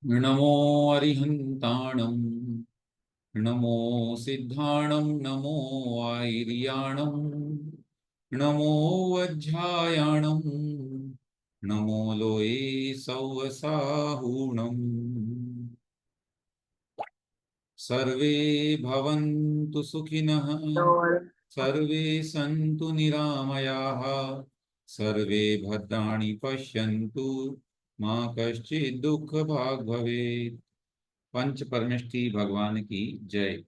नमो अरिहन्ताणं नमो सिद्धाणं नमो आयर्याणं नमो वज्रायाणं नमो लोये सौवसाहूणम्। सर्वे भवन्तु सुखिनः, Lord. सर्वे सन्तु निरामयाः, सर्वे भद्राणि पश्यन्तु, मा कश्चित् दुःखभाग् भवेत्। पंच परमेष्ठी भगवान की जय।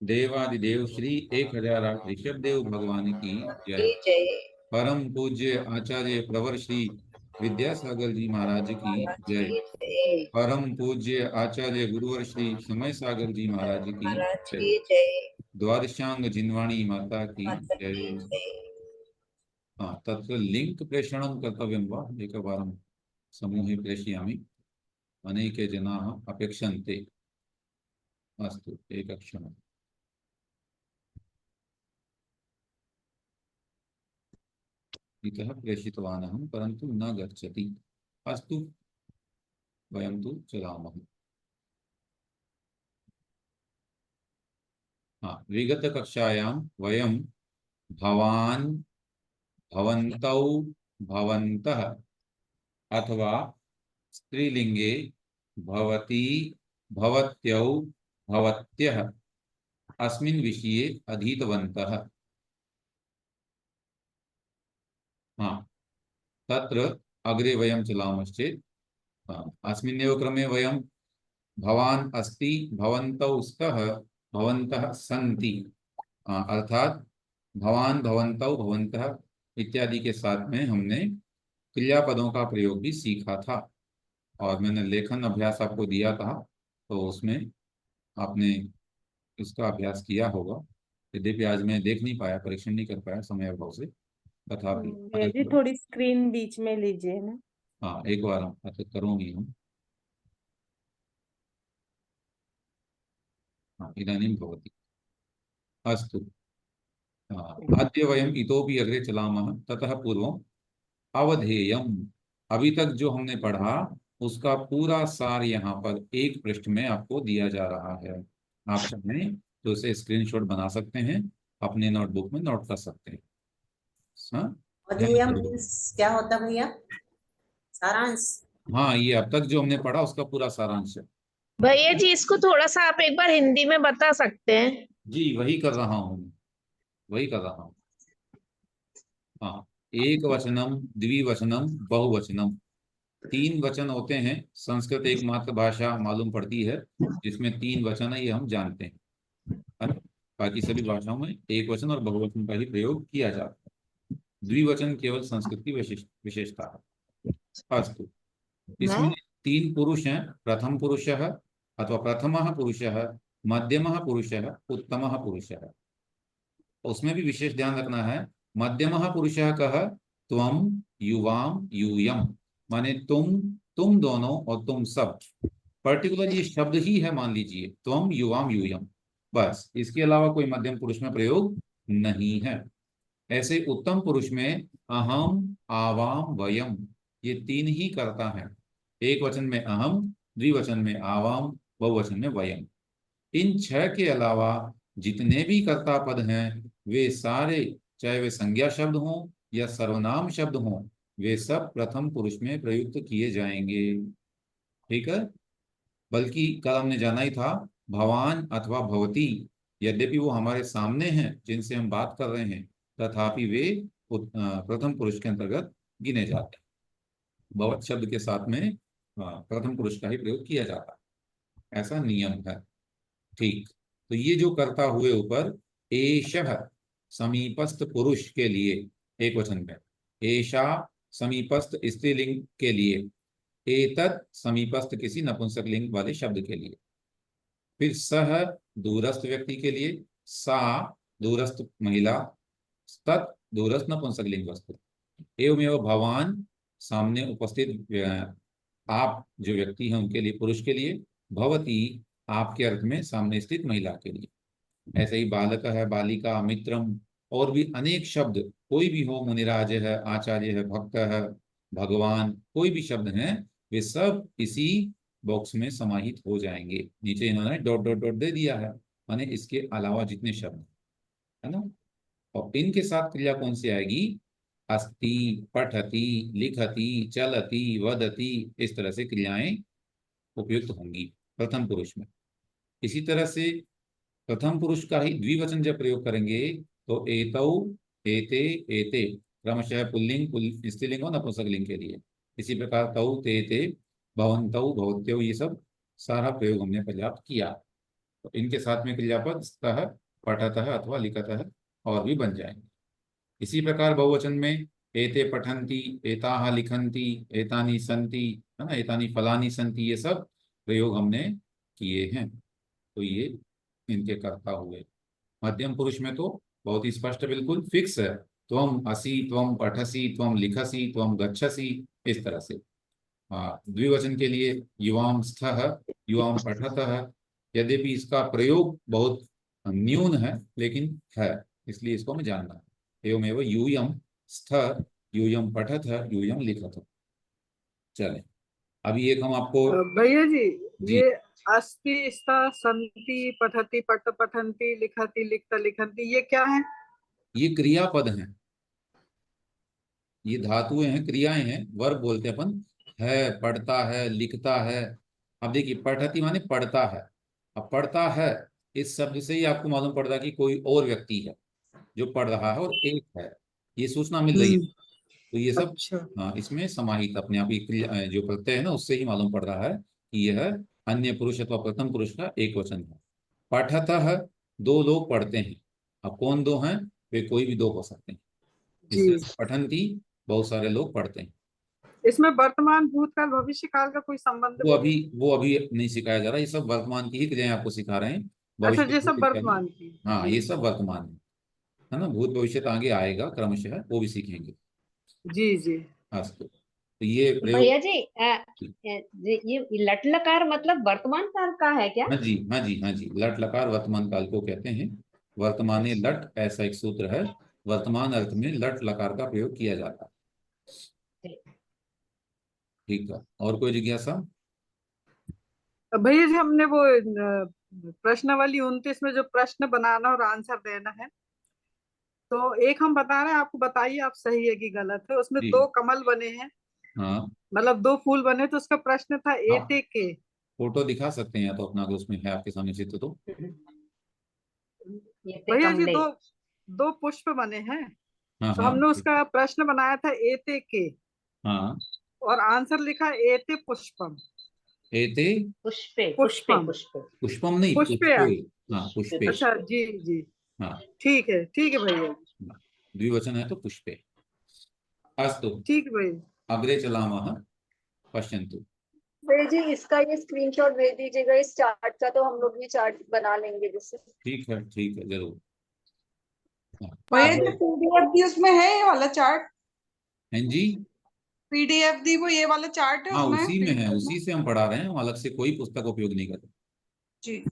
देवादिदेव श्री 1008 ऋषभ देव भगवान की जय। जय परम पूज्य आचार्य प्रवर श्री विद्यासागर जी महाराज की महाराज जय। की जय। परम पूज्य आचार्य गुरुवर श्री समय सागर जी महाराज की महाराज जय। की जय। द्वादशांग जिनवाणी माता की माता की जय। जय। हाँ, तत्र लिंक प्रेषणं कर्तव्यं वा एकवारं समूहे प्रेषयामि। अनेके जनाः अपेक्षन्ते। अस्तु, एकक्षणम्। इतः प्रेषितवान् अहं, परन्तु न गच्छति। अस्तु, वयं तु चलामः। हाँ, विगतकक्षायां वयं भवान्, भवन्तौ, भवन्तः अथवा स्त्रीलिंगे भवती, भवत्यौ, भवत्यः अस्मिन् विषये अधीतवन्तः। हाँ, तत्र अग्रे वयं चलामश्चेत् अस्मिन्नेव क्रमे वयं भवान् अस्ति, भवन्तौ स्तः, भवन्तः सन्ति, अर्थात भवान, भवन्तौ, भवन्तः इत्यादि के साथ में हमने क्रियापदों का प्रयोग भी सीखा था। और मैंने लेखन अभ्यास आपको दिया था, तो उसमें आपने इसका अभ्यास किया होगा। यद्यपि आज मैं देख नहीं पाया, परीक्षण नहीं कर पाया समय अभाव से, तथापि भैया जी थोड़ी स्क्रीन बीच में लीजिए ना। हाँ, एक बार हम ऐसे करोगे हम। हाँ, इदानीं भवति। अस्तु, अद्य वयम् इतोपि अग्रे चलामः। ततः पूर्वम् अवधेयम्, अभी तक जो हमने पढ़ा उसका पूरा सार यहाँ पर एक पृष्ठ में आपको दिया जा रहा है। आप चाहें तो उसे स्क्रीनशॉट बना सकते हैं, अपने नोटबुक में नोट कर सकते हैं। हाँ, अधेयम मीन्स क्या होता है भैया? सारांश। हाँ, ये अब तक जो हमने पढ़ा उसका पूरा सारांश है। भैया जी इसको थोड़ा सा आप एक बार हिंदी में बता सकते हैं? जी, वही कर रहा हूँ, वही कर रहा हूँ। हाँ, एक वचनम, द्विवचनम, बहुवचनम, तीन वचन होते हैं। संस्कृत एकमात्र भाषा मालूम पड़ती है जिसमें तीन वचन है, ये हम जानते हैं। है ना? बाकी सभी भाषाओं में एक वचन और बहुवचन का ही प्रयोग किया जाता है। द्विवचन केवल संस्कृत की विशेषता है। अस्तु, इसमें तीन पुरुष हैं। प्रथम पुरुषः अथवा प्रथमः पुरुषः, मध्यमः पुरुषः, उत्तमः पुरुषः। उसमें भी विशेष ध्यान रखना है। मध्यमः पुरुषः कह, त्वम, युवाम, यूयम, माने तुम दोनों और तुम सब। पर्टिकुलर ये शब्द ही है, मान लीजिए त्वम, युवाम, यूयम, बस। इसके अलावा कोई मध्यम पुरुष में प्रयोग नहीं है। ऐसे उत्तम पुरुष में अहम, आवाम, वयम, ये तीन ही करता है। एक वचन में अहम, द्विवचन में आवाम, बहुवचन में वयम। इन छह के अलावा जितने भी कर्ता पद हैं वे सारे, चाहे वे संज्ञा शब्द हों या सर्वनाम शब्द हों, वे सब प्रथम पुरुष में प्रयुक्त किए जाएंगे। ठीक है। बल्कि कल हमने जाना ही था, भवान अथवा भवती, यद्यपि वो हमारे सामने हैं जिनसे हम बात कर रहे हैं, तथापि वे प्रथम पुरुष के अंतर्गत गिने जाते हैं। भवत शब्द के साथ में प्रथम पुरुष का ही प्रयोग किया जाता है, ऐसा नियम है। ठीक, तो ये जो करता हुए ऊपर एषः समीपस्थ पुरुष के लिए एक वचन में, एषा समीपस्थ स्त्रीलिंग के लिए, एतत् समीपस्थ किसी नपुंसक लिंग वाले शब्द के लिए, फिर सह दूरस्थ व्यक्ति के लिए, सा दूरस्थ महिला, तत् दूरस्थ नपुंसक लिंग वस्तु, एवमेव भवान सामने उपस्थित आप जो व्यक्ति हैं उनके लिए, पुरुष के लिए, भवती आपके अर्थ में सामने स्थित महिला के लिए। ऐसे ही बालक है, बालिका, मित्रम, और भी अनेक शब्द कोई भी हो, मुनिराज है, आचार्य है, भक्त है, भगवान, कोई भी शब्द हैं, वे सब इसी बॉक्स में समाहित हो जाएंगे। नीचे इन्होंने डॉट डॉट डॉट दे दिया है, माने इसके अलावा जितने शब्द है ना। और इनके साथ क्रिया कौन सी आएगी? अस्ति, पठति, लिखति, चलति, वदति, इस तरह से क्रियाएं उपयुक्त होंगी प्रथम पुरुष में। इसी तरह से प्रथम पुरुष का ही द्विवचन जब प्रयोग करेंगे तो एतौ, एते, एते क्रमशः पुल्लिंग, स्त्रीलिंग और नपुंसकलिंग के लिए। इसी प्रकार तौ, ते, ते, भवन्तौ, भवत्यौ, ये सब सारा प्रयोग हमने पर्याप्त किया। तो इनके साथ में क्रियापद स्तः, पठतः अथवा लिखतः और भी बन जाएंगे। इसी प्रकार बहुवचन में एते पठन्ति, एताः लिखन्ति, एतानि सन्ति, है ना, एतानि फलानि सन्ति, ये सब प्रयोग हमने किए हैं। तो ये इनके कर्ता हुए। मध्यम पुरुष में तो बहुत ही स्पष्ट, बिल्कुल फिक्स है, त्वम असि, त्वम पठसि, त्वम लिखसि, त्वम गच्छसि, इस तरह से। द्विवचन के लिए युवाम स्थः, युवाम पठतः, यद्यपि इसका प्रयोग बहुत न्यून है लेकिन है, इसलिए इसको हमें जानना है। एवमेव यूयम स्थ, यूयम पठत, यूयम लिखत। चले, अभी एक हम आपको भैया जी, जी ये अस्ति, स्था, संति, पठति, पठ, पठन्ति, लिखति, लिखत, लिखन्ति, ये क्या है? ये क्रियापद हैं, ये धातुएं हैं, क्रियाएं हैं, वर्ब बोलते हैं अपन। है, पढ़ता है, लिखता है। अब देखिए, पठति माने पढ़ता है। अब पढ़ता है, इस शब्द से ही आपको मालूम पड़ता है कि कोई और व्यक्ति है जो पढ़ रहा है और एक है, ये सूचना मिल रही है। तो ये सब अच्छा। इसमें समाहित अपने आप ही क्रिया जो प्रत्यय है ना, उससे ही मालूम पड़ रहा है कि यह अन्य पुरुष अथवा प्रथम पुरुष का एक वचन है। पठतः, दो लोग पढ़ते हैं। अब कौन दो हैं? वे कोई भी दो हो सकते हैं। जी। इससे पठन्ति, बहुत सारे लोग पढ़ते हैं। इसमें वर्तमान, भूतकाल, भविष्य काल का कोई संबंध वो नहीं? अभी नहीं सिखाया जा रहा, ये सब वर्तमान की ही क्रियाएं आपको सिखा रहे हैं। अच्छा, भविष्य ये की सब क्रियाएं- वर्तमान की। हाँ, जी। ये सब वर्तमान है ना। भूत भविष्य तो आगे आएगा क्रमशः, वो भी सीखेंगे। जी जी। अस्तु, तो ये प्रयोग। भैया जी, ये लट लकार मतलब वर्तमान काल का है क्या? हाँ जी, हाँ जी, हाँ जी, लट लकार वर्तमान काल को कहते हैं। वर्तमाने लट, ऐसा एक सूत्र है। वर्तमान अर्थ में लट लकार का प्रयोग किया जाता है। ठीक है, और कोई जिज्ञासा? भैया जी, हमने वो प्रश्नावली 29 में जो प्रश्न बनाना और आंसर देना है, तो एक हम बता रहे हैं, आपको बताइए आप सही है कि गलत है। उसमें जी। 2 कमल बने हैं, हाँ, मतलब 2 फूल बने, तो उसका प्रश्न था आप एते के। फोटो दिखा सकते हैं या तो अपना, अगर उसमें है आपके सामने चित्र तो। ये भैया जी, कमले। 2 पुष्प बने हैं, हाँ तो हाँ हमने उसका प्रश्न बनाया था एते के, हाँ, और आंसर लिखा एते पुष्पम। एते पुष्पे, पुष्पे, पुष्पम। पुष्पे। पुष्पम नहीं, पुष्पे। पुष्पे। हाँ, पुष्पे। अच्छा, जी जी, हाँ, ठीक है, ठीक है भैया, द्विवचन है तो पुष्पे। अस्तु, ठीक है भैया। अग्रे चलामः, पश्यन्तु। भैया जी, इसका ये स्क्रीनशॉट भेज दीजिएगा इस चार्ट का, तो हम लोग ये चार्ट बना लेंगे जिससे। ठीक है, ठीक है, जरूर। भैया जो पीडीएफ दी उसमें है ये वाला चार्ट? हैं जी, पीडीएफ दी वो ये वाला चार्ट है हाँ, उसमें? उसी में है, PDF उसी से हम पढ़ा रहे हैं, हम अलग से कोई पुस्तक उपयोग नहीं करते। जी।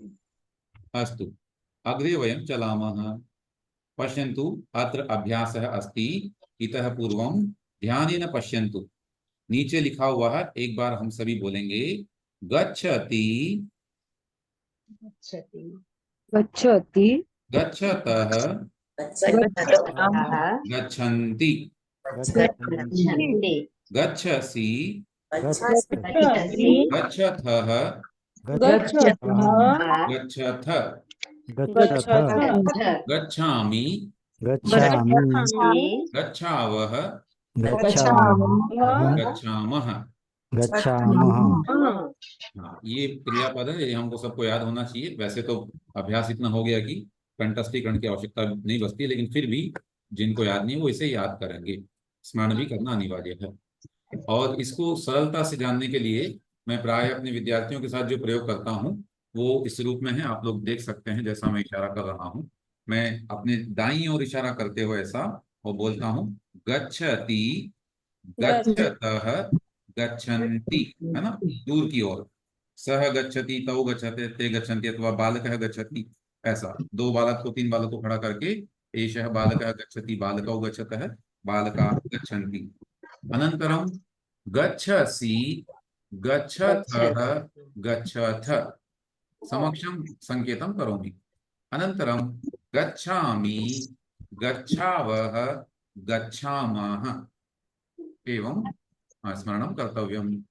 अस्तु, अग्रे वयं चलामः। पश्यन्तु, अत्र अभ्यासः अस्ति। इतः पूर्वं ध्यानेन पश्यन्तु। नीचे लिखा हुआ है, एक बार हम सभी बोलेंगे। गच्छति, गच्छति, गच्छति, गच्छतः, गच्छतः, गच्छन्ति, गच्छन्ति, गच्छसि, गच्छसि, गच्छथः, गच्छतः, गच्छथ, गच्छतः, गच्छामि, गच्छामि, गच्छावः, गच्छामः, गच्छामः। हाँ, हाँ, ये क्रियापद है, ये हमको सबको याद होना चाहिए। वैसे तो अभ्यास इतना हो गया कि कंठस्थीकरण की आवश्यकता नहीं बचती, लेकिन फिर भी जिनको याद नहीं वो इसे याद करेंगे, स्मरण भी करना अनिवार्य है। और इसको सरलता से जानने के लिए मैं प्राय अपने विद्यार्थियों के साथ जो प्रयोग करता हूँ वो इस रूप में है, आप लोग देख सकते हैं। जैसा मैं इशारा कर रहा हूँ, मैं अपने दाईं ओर इशारा करते हुए ऐसा वो बोलता हूँ, गच्छति, गच्छतः, गच्छन्ति, है ना, दूर की ओर। सह गच्छति, तौ गच्छते, ते गच्छन्ति, अथवा बालकः गच्छति, ऐसा 2 बालक को 3 बालक को खड़ा करके, एषः बालकः गच्छति, बालकौ गच्छतः, बालकाः गच्छन्ति। अनन्तरं गच्छसि, गच्छथः गच्छथ समक्षं संकेतं करोमि। अनन्तरं गच्छामि गच्छावः गच्छामः एवं स्मरणं कर्तव्यं।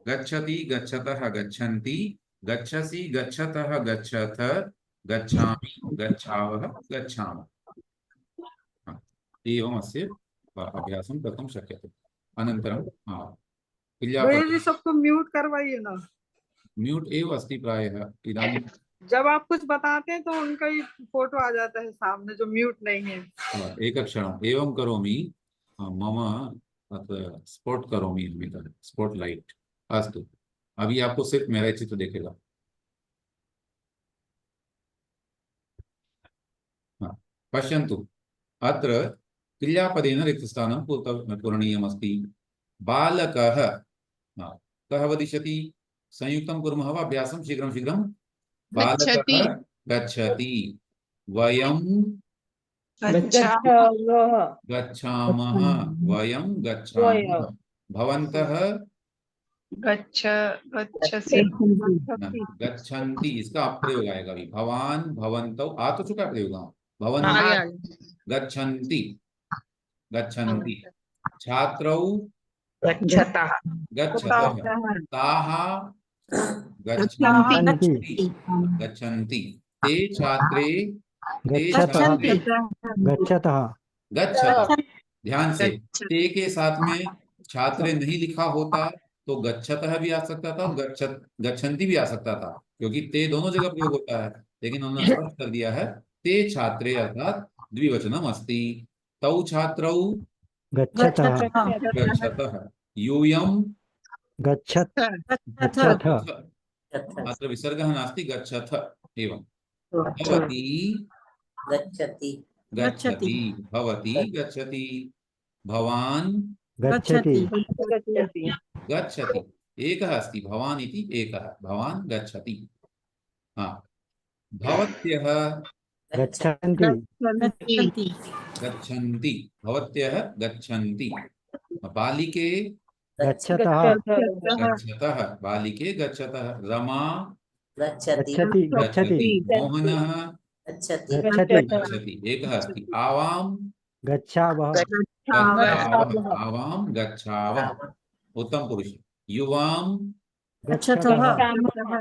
गच्छति गच्छतः गच्छन्ति गच्छसि गच्छतः गच्छथ गच्छामि गच्छावः गच्छामः एवम् अस्य अभ्यासं कर्तुं शक्यते। अनन्तरं भैया जी क्रियापदे सबको म्यूट करवाइए ना, म्यूट् एव अस्ति प्रायः इदानीं। जब आप कुछ बताते हैं तो उनका ही फोटो आ जाता है सामने जो म्यूट नहीं है। एकक्षणम् एवं करोमि। मम अत्र स्पॉट करोमि स्पॉट लाइट। अस्तु, अभी आपको सिर्फ मेरा ही चित्र दिखेगा। पश्यन्तु, अत्र क्रियापदेन रिक्तस्थानं पूरणीयमस्ति। बालकः कः वदिष्यति? संयुक्तं कुर्मः वा अभ्यासं शीघ्रं शीघ्रं? बालकः गच्छति, वयं गच्छावः गच्छामः, वयं गच्छामः, भवन्तः गच्छसि गच्छन्ति। इसका प्रयोग आएगा अभी। भवान भवन्तौ आ तो चुका प्रयोग। भवन्तः गच्छन्ति गच्छन्ति, छात्रौ गच्छतः गच्छतः, ताः गच्छन्ति गच्छन्ति, ते छात्रे गच्छतः गच्छतः गच्छतः। ध्यान से, ते के साथ में छात्रे नहीं लिखा होता तो गच्छतः भी आ सकता था, गच्छन्ति भी आ सकता था, क्योंकि ते दोनों जगह प्रयोग होता है। लेकिन उन्होंने स्पष्ट कर दिया है ते छात्रे अर्थात द्विवचनम अस्ति। तौ छात्रौ गच्छतः गच्छतः, यूयं गच्छथ अत्र विसर्गः नास्ति, गच्छथ एवं। भवती गच्छति गच्छति, भवती गच्छति, भवान् गच्छति गच्छति। एकः अस्ति, भवान् इति एकः, भवान् गच्छति। भवत्यः गच्छन्ति गच्छन्ति, भवत्यः गच्छन्ति, बालिके गच्छतः गच्छतः, बालिके गच्छतः, रमा गच्छति गच्छति गच्छति मोहनः गच्छति गच्छति गच्छति। एकः अस्ति, आवां गच्छावः गच्छावः, आवां गच्छावः, उत्तम पुरुष। युवां गच्छतः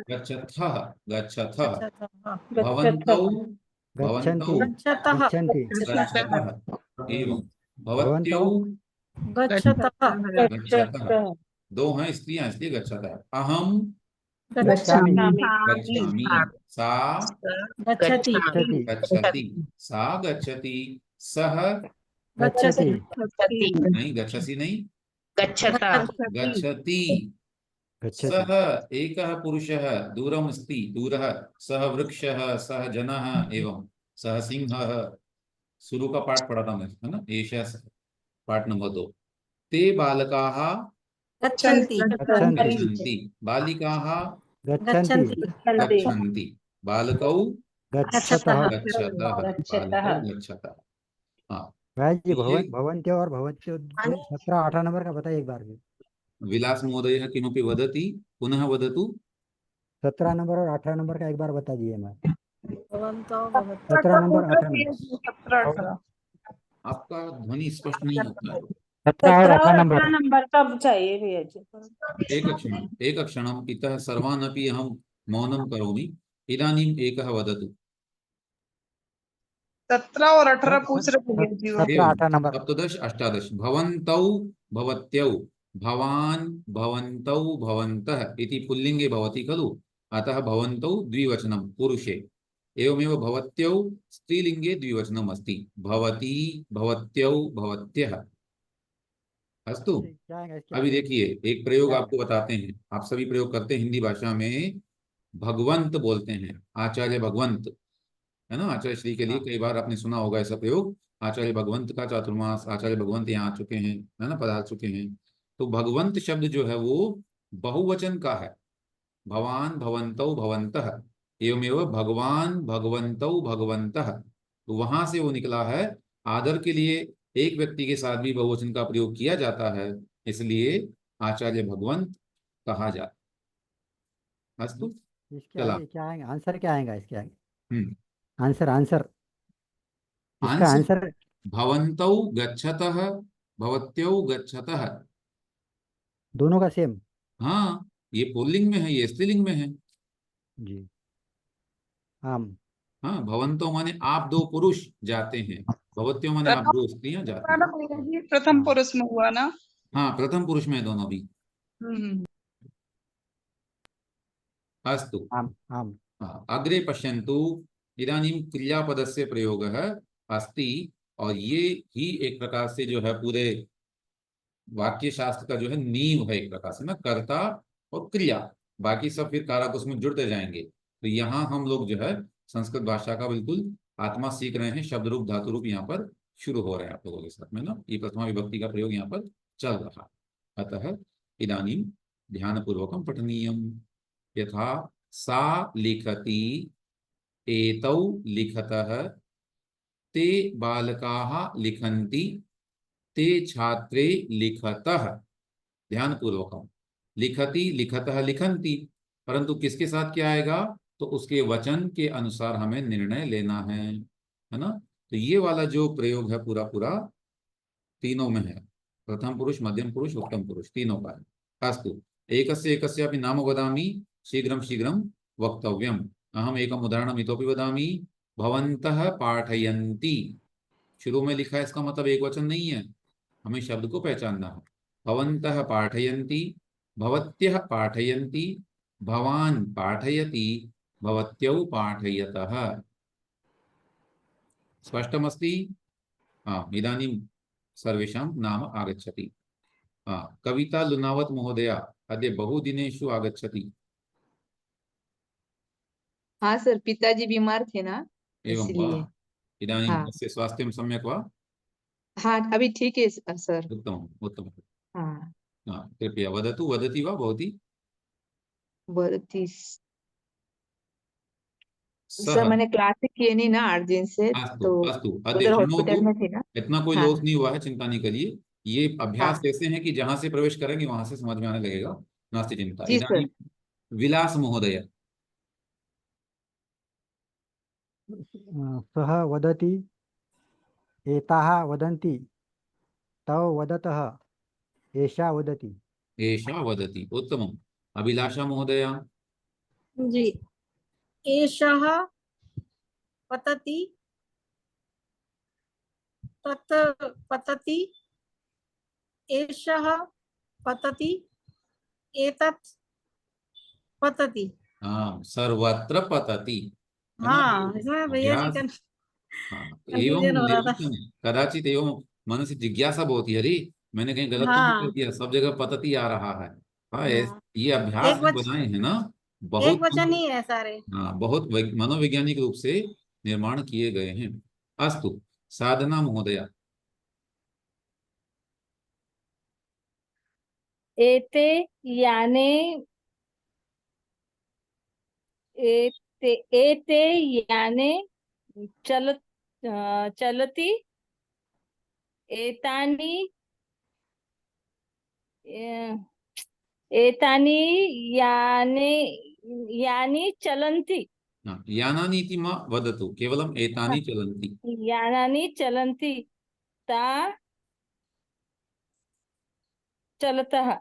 गच्छथः गच्छथः, भवन्तौ गच्छन्ति भवन्तौ गच्छन्ति गच्छतः एवं, भवत्यौ गच्छतः गच्छतः। दो हैं स्त्रियां इसलिए गच्छतः। अहं गच्छामि गच्छामि, सा गच्छति गच्छति, सा गच्छति, सः गच्छति नहीं, गच्छसि नहीं, गच्छतः गच्छति, गच्छति सः एकः पुरुषः, दूरम् अस्ति, दूरः, सः वृक्षः, सः जनः एवं, सः सिंहः। शुरू का पाठ पढ़ा था मैं, है ना, एषा पाठ नंबर 2। ते बालकाः गच्छन्ति गच्छन्ति, बालिकाः गच्छन्ति गच्छन्ति, बालकौ गच्छतः गच्छतः, बालकौ गच्छतः। भाई जी ये- भवन्त्यो और भवत्यो 17-18 नंबर का बताइए एक बार भी। विलास महोदय किमपि वदति, पुनः वदतु। 17 नंबर और 18 नंबर का एक बार बता दिए मैं। 17 नंबर 18 नंबर आपका ध्वनि स्पष्ट नहीं होता है। 17 और 18 नंबर नंबर कब चाहिए भैया जी? एक क्षणम् इतः सर्वान् अपि अहं मौनं करोमि। इदानीम् एकः वदतु। 17 और 18 पूछ रहे भैया जी वो। 17-18 नंबर सप्तदश अष्टादश। भवन्तौ भवत्यौ, भवान् भवन्तौ भवन्तः इति पुल्लिंगे भवति खलु, अतः भवन्तौ द्विवचनं पुरुषे। एवमेव भवत्यौ स्त्रीलिंगे द्विवचनम् अस्ति, भवती भवत्यौ भवत्यः। अस्तु, अभी देखिए एक प्रयोग आपको बताते हैं। आप सभी प्रयोग करते हैं हिंदी भाषा में। भगवंत बोलते हैं, आचार्य भगवंत, है ना। आचार्य श्री के लिए कई बार आपने सुना होगा ऐसा प्रयोग। आचार्य भगवंत का चातुर्मास, आचार्य भगवंत यहाँ आ चुके हैं, है ना, पधार चुके हैं। तो भगवंत शब्द जो है वो बहुवचन का है। भवान भवन्तौ भवन्तः, एवमेव भगवान भगवन्तौ भगवन्तः। तो वहां से वो निकला है। आदर के लिए एक व्यक्ति के साथ भी बहुवचन का प्रयोग किया जाता है, इसलिए आचार्य भगवंत कहा जाता। अस्तु, इसके चला। आगे क्या आएगा, आंसर क्या आएगा इसके आगे? हम्म आंसर आंसर इसका आंसर आंसर। भवन्तौ गच्छतः, भवत्यौ गच्छतः। दोनों का सेम। हाँ, ये पुल्लिंग में है, ये स्त्रीलिंग में है। जी। आम। हाँ, भवंतो माने आप दो पुरुष जाते हैं, भवत्यो माने आप प्रथम दो स्त्रियां जाती हुआ ना हैं। भैया जी, प्रथम हाँ पुरुष में हुआ ना। हाँ, प्रथम पुरुष में है दोनों भी। हम्म। अस्तु। आम आम। हाँ, अग्रे पश्यन्तु। इदानीं क्रियापदस्य प्रयोगः अस्ति, और ये ही एक प्रकार से जो है पूरे वाक्य शास्त्र का जो है नींव है, एक प्रकार से ना, कर्ता और क्रिया। बाकी सब फिर कारक उसमें जुड़ते जाएंगे। तो यहाँ हम लोग जो है संस्कृत भाषा का बिल्कुल आत्मा सीख रहे हैं। शब्द रूप धातु रूप यहाँ पर शुरू हो रहे हैं आप लोगों के साथ में ना, ये प्रथमा विभक्ति का प्रयोग यहाँ पर चल रहा। अतः इदानीं ध्यानपूर्वकं पठनीयम्। यथा सा लिखति, एतौ लिखतः, ते बालकाः लिखन्ति, ते छात्रे लिखतः। ध्यान पूर्वक, लिखति लिखतः लिखन्ति, परंतु किसके साथ क्या आएगा? तो उसके वचन के अनुसार हमें निर्णय लेना है ना। तो ये वाला जो प्रयोग है पूरा पूरा तीनों में है, प्रथम पुरुष, मध्यम पुरुष, उत्तम पुरुष, तीनों का है। अस्तु, एकस्य एकस्यापि नाम वदामि, शीघ्रं शीघ्रं वक्तव्यम्। अहम् एकम् उदाहरणम् इतोपि वदामि। भवन्तः पाठयन्ति, शुरू में लिखा है, इसका मतलब एक वचन नहीं है, हमें शब्द को पहचानना है। भवन्तः पाठयन्ति, भवत्यः पाठयन्ति, भवान् पाठयति, भवत्यौ पाठयतः। स्पष्टमस्ति? हाँ, इदानीं सर्वेषां नाम आगच्छति। हाँ, कविता लुनावत महोदया अद्य बहुदिनेषु आगच्छति। हाँ सर, पिताजी बीमार थे ना, एवं वा? इसलिए। इदानीं हाँ तस्य स्वास्थ्यं सम्यक् वा? हाँ, अभी ठीक है सर। उत्तमम् उत्तमम्। हाँ, हाँ, कृपया वदतु, वदति वा भवती? बहुत सः। सर मैंने क्लास किए नहीं ना 8 दिन से, अस्तु तो अस्तु, अद्य उधर शृणोतु। हॉस्पिटल में थी ना। इतना कोई हाँ लॉस नहीं हुआ है, चिंता नहीं करिए। ये अभ्यास हाँ ऐसे हैं कि जहां से प्रवेश करेंगे वहां से समझ में आने लगेगा, नास्ति चिंता। जी सर। इदानीं विलास महोदय। सः वदति, एताः वदन्ति, तौ वदतः, एषा वदति। एषा वदति, उत्तमम्। अभिलाषा महोदय। जी। एषः पतति, तत् पतति, एषः पतति, एतत् पतति। हाँ, सर्वत्र पतति, है ना। हाँ, इसमें भैया जी अभ्यास। का हाँ, एवं कंफ्यूजन हो रहा था। निर्मितम, कदाचित एवं मन से जिज्ञासा बहुत ही, अरे मैंने कहीं गलत तो नहीं कर हाँ दिया, सब जगह पतति आ रहा है। हाँ, हाँ, ये अभ्यास एक जो वचन, बनाए हैं ना, एक बहुत वचन ही है सारे। हाँ, बहुत मनोवैज्ञानिक रूप से निर्माण किए गए हैं। अस्तु, साधना महोदया। एते याने, एते एते याने चल चलति, एतानि ए- एतानि याने यानि चलन्ति। हाँ, यानानि इति मा वदतु, केवलम् एतानि चलन्ति। यानानि चलन्ति, ता चलतः,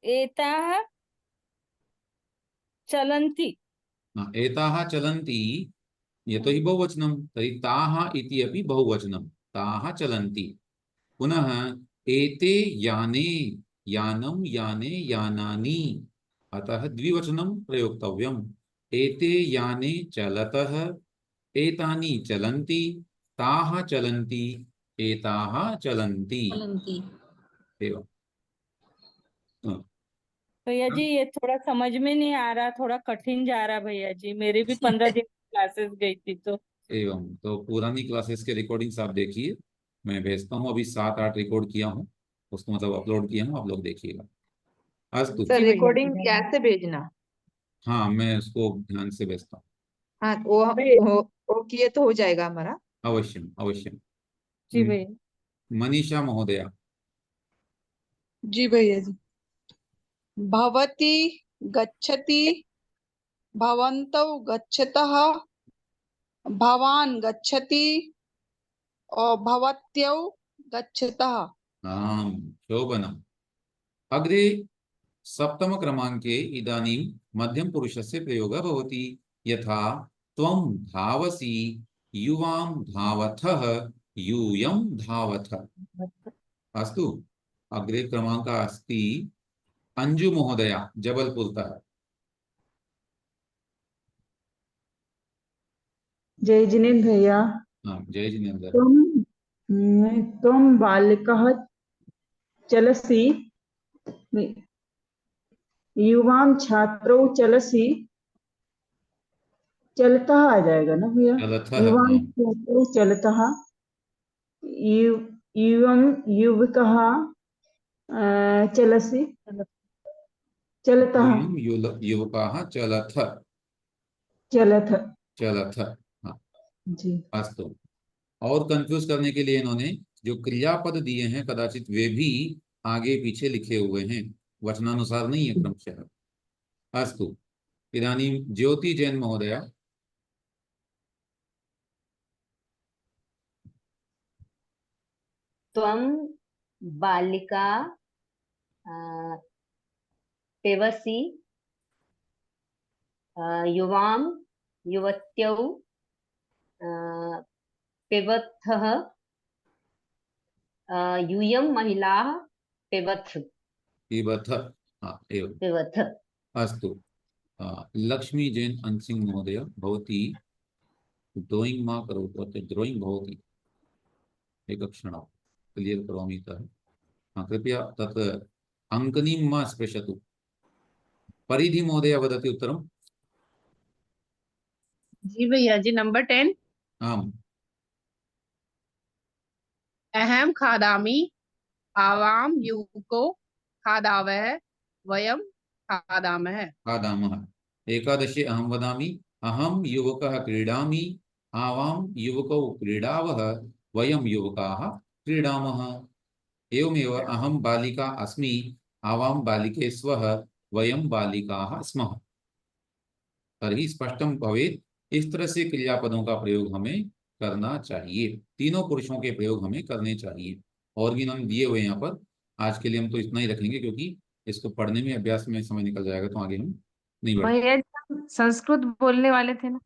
एताः चलन्ति। हाँ, एताः चलन्ति, यतोहि बहुवचनं, तर्हि ताः इति अपि बहुवचनं, ताः चलन्ति। पुनः एते याने, यानं याने यानानि, अतः द्विवचनं प्रयोक्तव्यम्। एते याने चलतः, एतानि चलन्ति, ताः चलन्ति, एताः चलन्ति। चलन्ति। एवं। हाँ, भैया जी ये थोड़ा समझ में नहीं आ रहा, थोड़ा कठिन जा रहा भैया जी, मेरी भी 15 दिन क्लासेस गई थी तो। एवं तो पुरानी क्लासेस के रिकॉर्डिंग्स आप देखिए, मैं भेजता हूँ, अभी 7-8 रिकॉर्ड किया हूँ, उसको मतलब अपलोड किया हूँ, आप लोग देखिएगा। अस्तु। सर जी भैया रिकॉर्डिंग जी, कैसे भेजना? हाँ, मैं उसको ध्यान से भेजता हूँ। हाँ वो किए तो हो जाएगा हमारा। अवश्यम अवश्यम। जी भैया। मनीषा महोदया। जी भैया जी। भवती गच्छति, भवन्तौ गच्छतः, भवान् गच्छति और भवत्यौ गच्छतः। आम् शोभनम्। अग्रे सप्तम क्रमाङ्के इदानीं मध्यम पुरुषस्य प्रयोगः भवति। यथा त्वं धावसि, युवां धावथः, यूयं धावथ। अस्तु, अग्रे क्रमाङ्कः अस्ति अंजु महोदया जबलपुरतः। जय जिनेन्द्र भैया। जय जिनेन्द्र। त्वं बालिकः चलसि, युवां छात्रौ चलसि, चलता आ जाएगा ना भैया? चलतः, युवां हाँ। छात्रौ चलतः, युवं युवकः चलसि, चलतः, युवकाः चलथ, चलथ। चलथ। हाँ जी अस्तु। और कंफ्यूज करने के लिए इन्होंने जो क्रियापद दिए हैं कदाचित वे भी आगे पीछे लिखे हुए हैं, वचनानुसार नहीं है क्रमशः। अस्तु, इदानीं ज्योति जैन महोदया। त्वं बालिका पेवसि, युवां युवत्यौ पेवथः, यूयं महिलाः पेवथ। पिबथ, हाँ एवं। पेवथ। अस्तु, लक्ष्मी जैन अंसिंग महोदय भवती ड्राइंग मा करोतु, अत्र ड्राइंग भवति एकक्षणं क्लियर् करोमि इतः। कृपया तत् अङ्कनीं मा स्पृशतु। परिधि महोदय वदति उत्तरम्। जी भैया जी, नंबर 10। आम्। अहम खादामि, आवाम युवको खादावः, वयम खादामः। खादामः। एकादशे अहं वदामि, अहं युवकः क्रीडामि, आवां युवकौ क्रीडावः, वयं युवकाः क्रीडामः। एवमेव अहं बालिका अस्मि, आवां बालिके स्वः, वयं बालिकाः स्मः। तर्हि स्पष्टं भवेत्। इस तरह से क्रियापदों का प्रयोग हमें करना चाहिए, तीनों पुरुषों के प्रयोग हमें करने चाहिए। और भी इन्होंने दिए हुए यहाँ पर। आज के लिए हम तो इतना ही रखेंगे, क्योंकि इसको पढ़ने में अभ्यास में समय निकल जाएगा, तो आगे हम नहीं बढ़। भैया जी, हम संस्कृत बोलने वाले थे ना।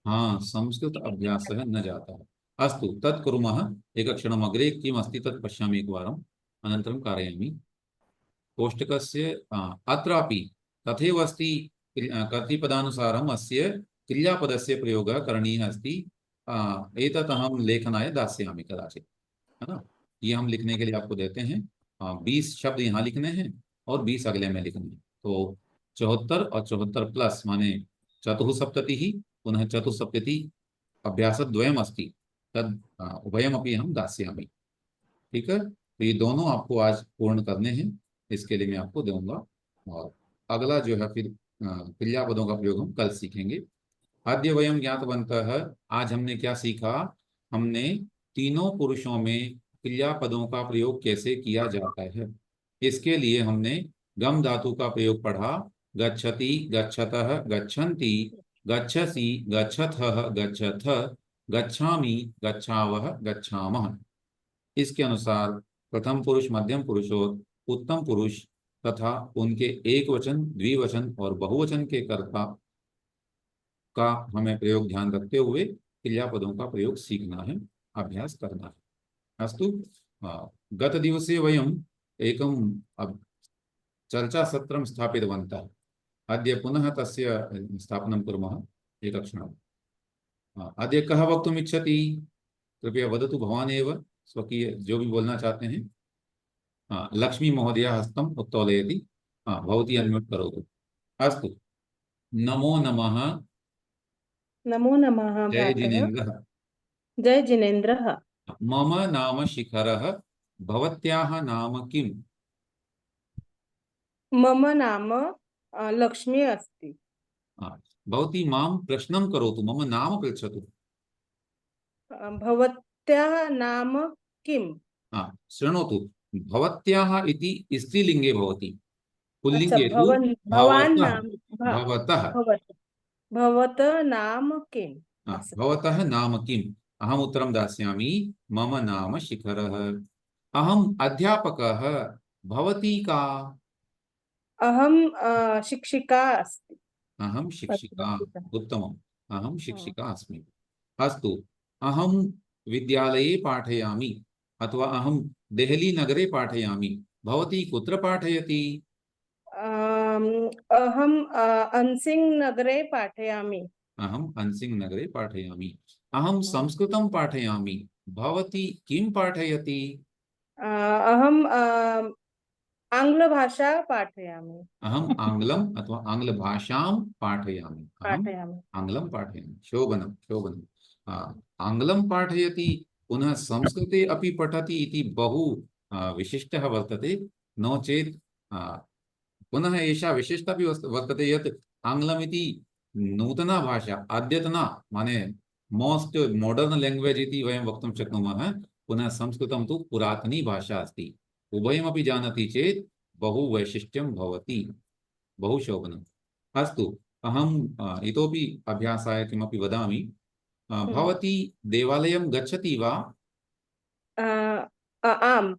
हाँ, संस्कृत अभ्यास न जाता है। अस्तु, तत् कुर्मः। एकक्षणम् अग्रे किम् अस्ति तत् पश्यामि एकवारम्, अनन्तरं कारयामि। कोष्टकस्य अत्रापि तथैव अस्ति। कर्तृपदानुसारम् अस्य क्रियापदस्य प्रयोगः करणीयः अस्ति। एतत् अहं लेखनाय दास्यामि कदाचित्, है ना। ये हम लिखने के लिए आपको देते हैं। 20 शब्द यहाँ लिखने हैं और 20 अगले में लिखने हैं। तो 74 और 74 प्लस माने चतुःसप्ततिः, पुनः चतुःसप्तति अभ्यासद्वयम् अस्ति, तद् उभयमपि अहं दास्यामि। ठीक है, तो ये दोनों आपको आज पूर्ण करने हैं, इसके लिए मैं आपको दूंगा। और अगला जो है फिर क्रियापदों का प्रयोग हम कल सीखेंगे। अद्य वयं ज्ञातवन्तः, आज हमने क्या सीखा? हमने तीनों पुरुषों में क्रियापदों का प्रयोग कैसे किया जाता है। इसके लिए हमने गम धातु का प्रयोग पढ़ा। गच्छति, गच्छतः, गच्छन्ति, गच्छसि, गच्छथः, गच्छथ, गच्छामि, गच्छावः, गच्छामः। इसके अनुसार प्रथम पुरुष, मध्यम पुरुष और उत्तम पुरुष तथा उनके एक वचन, द्विवचन और बहुवचन के कर्ता का हमें प्रयोग ध्यान रखते हुए क्रियापदों का प्रयोग सीखना है, अभ्यास करना है। अस्तु, गत दिवसे वयम् एकं चर्चासत्रं स्थापितवन्तः। अद्य पुनः तस्य स्थापनं कुर्मः। एकक्षणम्। अद्य कः वक्तुम् इच्छति? कृपया वदतु, भवान् एव स्वकीय जो भी बोलना चाहते हैं। लक्ष्मी महोदय हस्तम् उत्तोलयति। भवती अन्म्यूट् करोतु। अस्तु, नमो नमः। नमो नमः जय भ्रातः। जिनेन्द्रः। जय जिनेन्द्रः। मम नाम शिखरः, भवत्याः नाम किम्? मम नाम लक्ष्मी अस्ति। भवती मां प्रश्नं करोतु, मम नाम पृच्छतु। भवत्याः नाम किम्? शृणोतु, भवत्याः इति स्त्रीलिङ्गे भवति। पुल्लिंग अच्छा, हेतु भवन भवान भवतः नाम भवतः भवत भवत नाम किम असति। भवतः नाम किम्? अहम् उत्तरं दास्यामि। मम नाम शिखरः। अहम् अध्यापकः। भवती का? अहम शिक्षिका अस्ति। अहं शिक्षिका। उत्तमम्। अहं हाँ। शिक्षिका अस्मि। अस्तु। अहं विद्यालये पाठयामि अथवा अहं देहली नगरे पाठयामि। भवती कुत्र पाठयति? अहम अंसिंग नगरे पाठयामि। अहम् अंसिंग नगरे पाठयामि। अहं संस्कृतं पाठयामि। भवती किं पाठयति? अहम आङ्ग्लभाषा पाठयामि। अहम् आङ्ग्लम् अथवा आङ्ग्लभाषां पाठयामि। अहम् पाठयामि। आङ्ग्लं पाठयामि। शोभनं शोभनं। आङ्ग्लं पाठयति पुनः संस्कृते अपि पठति इति बहु विशिष्टः वर्तते। नो चेत् पुनः एषा विशिष्टा अपि वर्तते यत् आङ्ग्लमिति नूतना भाषा, अद्यतना माने मोस्ट मॉडर्न लैंग्वेज इति वयं वक्तुं शक्नुमः। पुनः संस्कृतं तु पुरातनी भाषा अस्ति। उभयमपि जानाति चेत् बहु वैशिष्ट्यं भवति। बहु शोभनम्। अस्तु। अहम् इतोपि अभ्यासाय किमपि वदामि। भवती देवालयं गच्छति वा? आम्।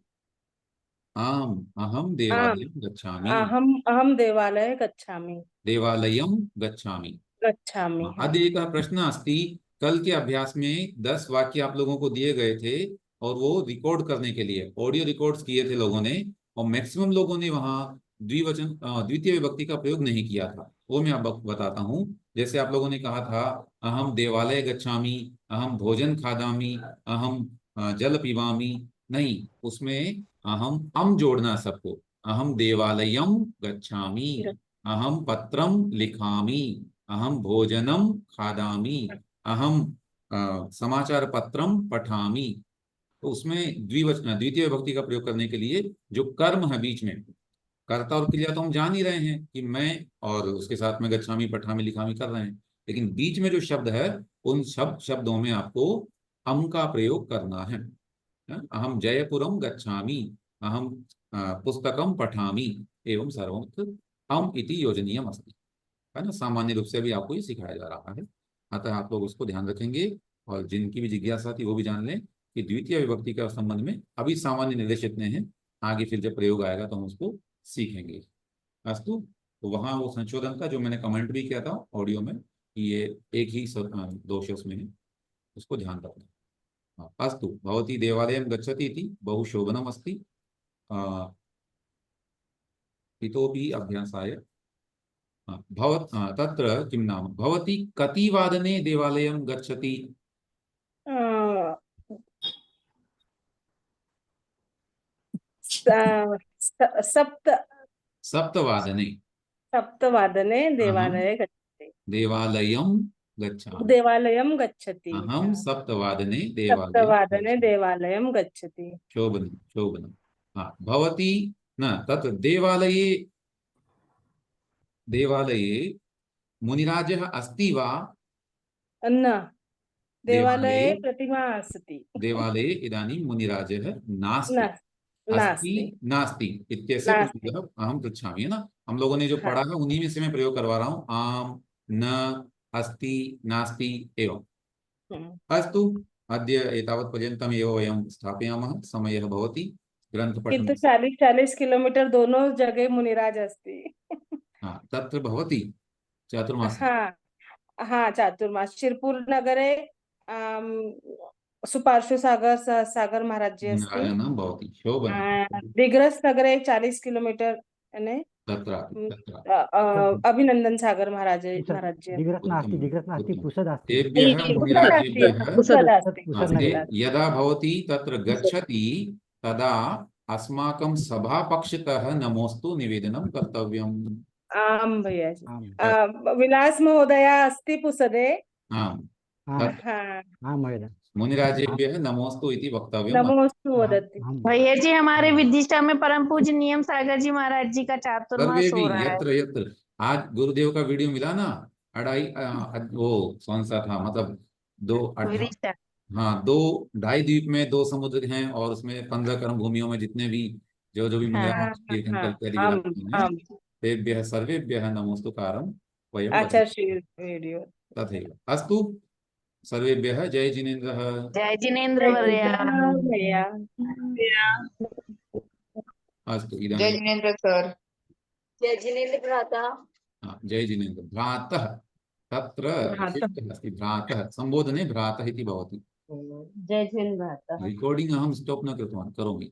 आम्, अहं देवालयं गच्छामि। अहम देवालये गच्छामि। देवालयं गच्छामि। गच्छामि। अद्य एकः प्रश्नः अस्ति। कल के अभ्यास में 10 वाक्य आप लोगों को दिए गए थे और वो रिकॉर्ड करने के लिए ऑडियो रिकॉर्ड्स किए थे लोगों ने, और मैक्सिमम लोगों ने वहाँ द्वितीय विभक्ति का प्रयोग नहीं किया था। वो मैं अब बताता हूँ। जैसे आप लोगों ने कहा था अहम देवालय गच्छामि, अहम भोजन खादामि, अहम जल पीवामि। नहीं, उसमें अहम जोड़ना सबको। अहम देवालयम गच्छामि, अहम पत्रम लिखामि, अहम भोजनम खादामि, अहम समाचार पत्रम पठामि। तो उसमें द्वितीय विभक्ति का प्रयोग करने के लिए जो कर्म है बीच में, कर्ता और क्रिया तो हम जान ही रहे हैं कि मैं और उसके साथ में गच्छामि पठामि लिखामि कर रहे हैं, लेकिन बीच में जो शब्द है उन शब्दों में आपको अम का प्रयोग करना है। अहम जयपुरम गच्छामि, अहम पुस्तकम पठामि एवं सर्वत्र अम इति योजनीयम अस्ति। है ना, सामान्य रूप से भी आपको ये सिखाया जा रहा है। अतः आप लोग उसको ध्यान रखेंगे, और जिनकी भी जिज्ञासा थी वो भी जान लें कि द्वितीय विभक्ति का संबंध में अभी सामान्य निर्देश इतने हैं। आगे फिर जब प्रयोग आएगा तो हम उसको सीखेंगे। अस्तु। तो वहाँ वो संशोधन था जो मैंने कमेंट भी किया था ऑडियो में कि ये एक ही दोष उसमें है, उसको ध्यान रखना। अस्तु। भवती देवालयं गच्छति इति बहु शोभनम् अस्ति। इतोपि अभ्यासाय तत्र किं नाम, भवती कति वादने देवालयं गच्छति? सप्तवादने देवालये गच्छति। देवालयं गच्छामि। देवालयं गच्छति। अहं सप्तवादने देवालयं गच्छति। शोभनं शोभनं। भवती न तत्र देवालये मुनिराजः अस्ति वा? न, देवालये प्रतिमा अस्ति। देवालये इदानीं मुनिराजः नास्ति। अस्ति नास्ति इत्यस्य प्रयोगः अहं पृच्छामि। है ना, हम लोगों ने जो पढ़ा है उन्हीं में से मैं प्रयोग करवा रहा हूँ। आम, न, अस्ति, नास्ति एवं। अस्तु। अद्य एतावत् पर्यन्तम् एव वयं स्थापयामः। समयः भवति ग्रन्थपठनं। किन्तु 40 किलोमीटर दोनों जगह मुनिराज अस्ति। तत्र भवति चातुर्मास। चातुर्मास शिरपुर नगरे सुपार्श्व सागर महाराज जी अस्ति। भवति शोभनं। दिग्रस नगरे 40 किलोमीटर तत्र अभिनंदन सागर महाराज जी। दिग्रस नास्ति पुसद अस्ति। यदा भवती तत्र गच्छति तदा अस्माकं सभापक्षतः नमोस्तु निवेदनं कर्तव्यम्। आम भैया जी। विलास महोदया अस्ति पुसदे। आम्। महोदय। मुनिराजेभ्यः नमोस्तु इति वक्तव्यम्। नमोस्तु वदति। भैया जी हमारे विदिशा में परम पूज्य नियम सागर जी महाराज जी का चातुर्मास हो रहा है। यत्र आज गुरुदेव का वीडियो मिला ना, वो कौन सा था, मतलब 2-2.5 द्वीप में 2 समुद्र हैं और उसमें 15 कर्म भूमियों में जितने भी जो भी मिला तेभ्यः सर्वेभ्यः नमोस्तुकारं वयं अच्छा वदामः। Share video. तथैव अस्तु। सर्वेभ्यः जय जिनेन्द्रः। जय जिनेन्द्र वर्य। भैया अस्तु जय इदानीं जिनेन्द्र सर। जय जिनेन्द्र भ्राता। जय जिनेन्द्र। भ्रातः तत्र विशिष्टः अस्ति। भ्रातः सम्बोधने भ्रातः इति भवति। जय जैन भ्राता। रिकार्डिंग अहं स्टॉप न कृतवान्, करोमि।